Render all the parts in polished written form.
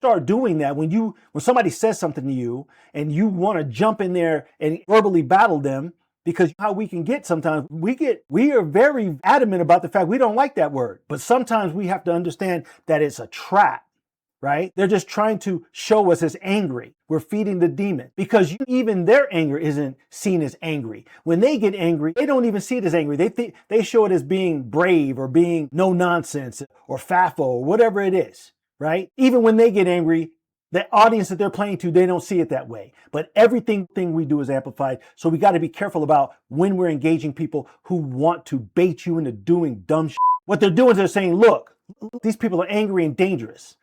start doing that, when somebody says something to you and you want to jump in there and verbally battle them, because how we can get sometimes, we are very adamant about the fact we don't like that word, but sometimes we have to understand that it's a trap, right? They're just trying to show us as angry. We're feeding the demon, because even their anger isn't seen as angry. When they get angry, they don't even see it as angry. They show it as being brave or being no nonsense or faffo or whatever it is, right? Even when they get angry, the audience that they're playing to, they don't see it that way. But everything we do is amplified. So we got to be careful about when we're engaging people who want to bait you into doing dumb shit. What they're doing is they're saying, look, these people are angry and dangerous.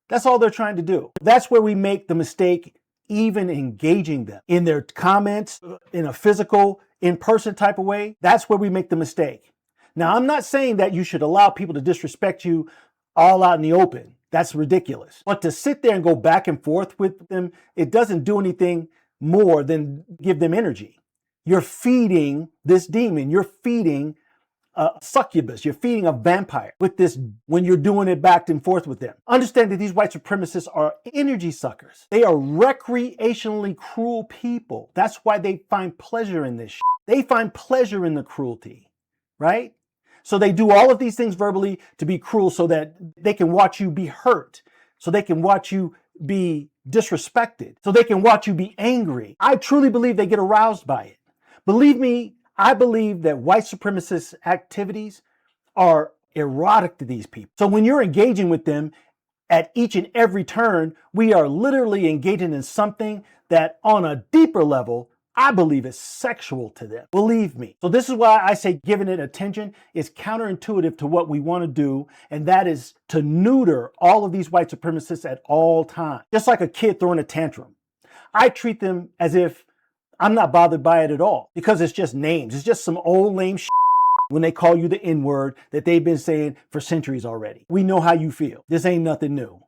That's all they're trying to do. That's where we make the mistake, even engaging them in their comments, in a physical, in-person type of way. That's where we make the mistake. Now, I'm not saying that you should allow people to disrespect you all out in the open. That's ridiculous. But to sit there and go back and forth with them, it doesn't do anything more than give them energy. You're feeding this demon. You're feeding a succubus. You're feeding a vampire with this when you're doing it back and forth with them. Understand that these white supremacists are energy suckers. They are recreationally cruel people. That's why they find pleasure in this shit. They find pleasure in the cruelty, right? So they do all of these things verbally to be cruel so that they can watch you be hurt, so they can watch you be disrespected, so they can watch you be angry. I truly believe they get aroused by it. Believe me, I believe that white supremacist activities are erotic to these people. So when you're engaging with them at each and every turn, we are literally engaging in something that on a deeper level, I believe is sexual to them. Believe me. So this is why I say giving it attention is counterintuitive to what we want to do, and that is to neuter all of these white supremacists at all times. Just like a kid throwing a tantrum. I treat them as if I'm not bothered by it at all, because it's just names. It's just some old lame shit when they call you the N-word that they've been saying for centuries already. We know how you feel. This ain't nothing new.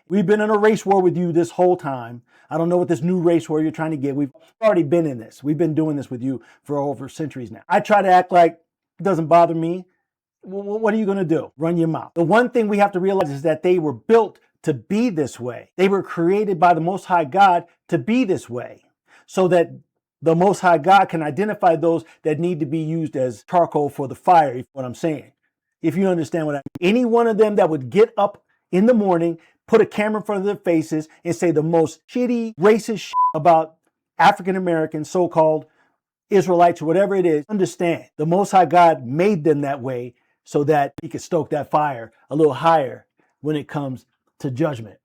We've been in a race war with you this whole time. I don't know what this new race war you're trying to get. We've already been in this. We've been doing this with you for over centuries now. I try to act like it doesn't bother me. What are you going to do? Run your mouth. The one thing we have to realize is that they were built to be this way. They were created by the Most High God to be this way, so that the Most High God can identify those that need to be used as charcoal for the fire, if what I'm saying. If you understand what I mean. Any one of them that would get up in the morning, put a camera in front of their faces and say the most shitty, racist shit about African Americans, so-called Israelites, or whatever it is, understand the Most High God made them that way so that he could stoke that fire a little higher when it comes to judgment.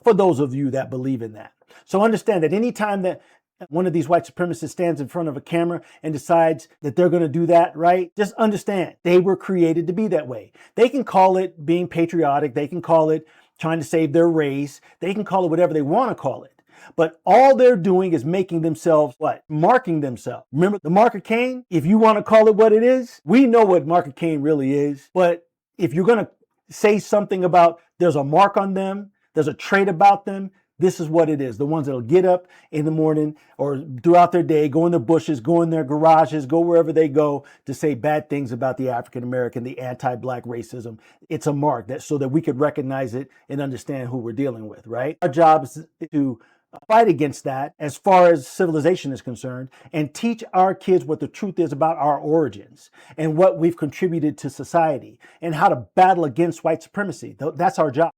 For those of you that believe in that. So understand that anytime that one of these white supremacists stands in front of a camera and decides that they're going to do that, right? Just understand they were created to be that way. They can call it being patriotic. They can call it trying to save their race. They can call it whatever they want to call it. But all they're doing is making themselves what? Marking themselves. Remember the mark of Cain? If you want to call it what it is, we know what mark of Cain really is. But if you're going to say something about there's a mark on them, there's a trait about them, this is what it is. The ones that'll get up in the morning or throughout their day, go in the bushes, go in their garages, go wherever they go to say bad things about the African American, the anti-black racism. It's a mark that so that we could recognize it and understand who we're dealing with, right? Our job is to fight against that as far as civilization is concerned and teach our kids what the truth is about our origins and what we've contributed to society and how to battle against white supremacy. That's our job.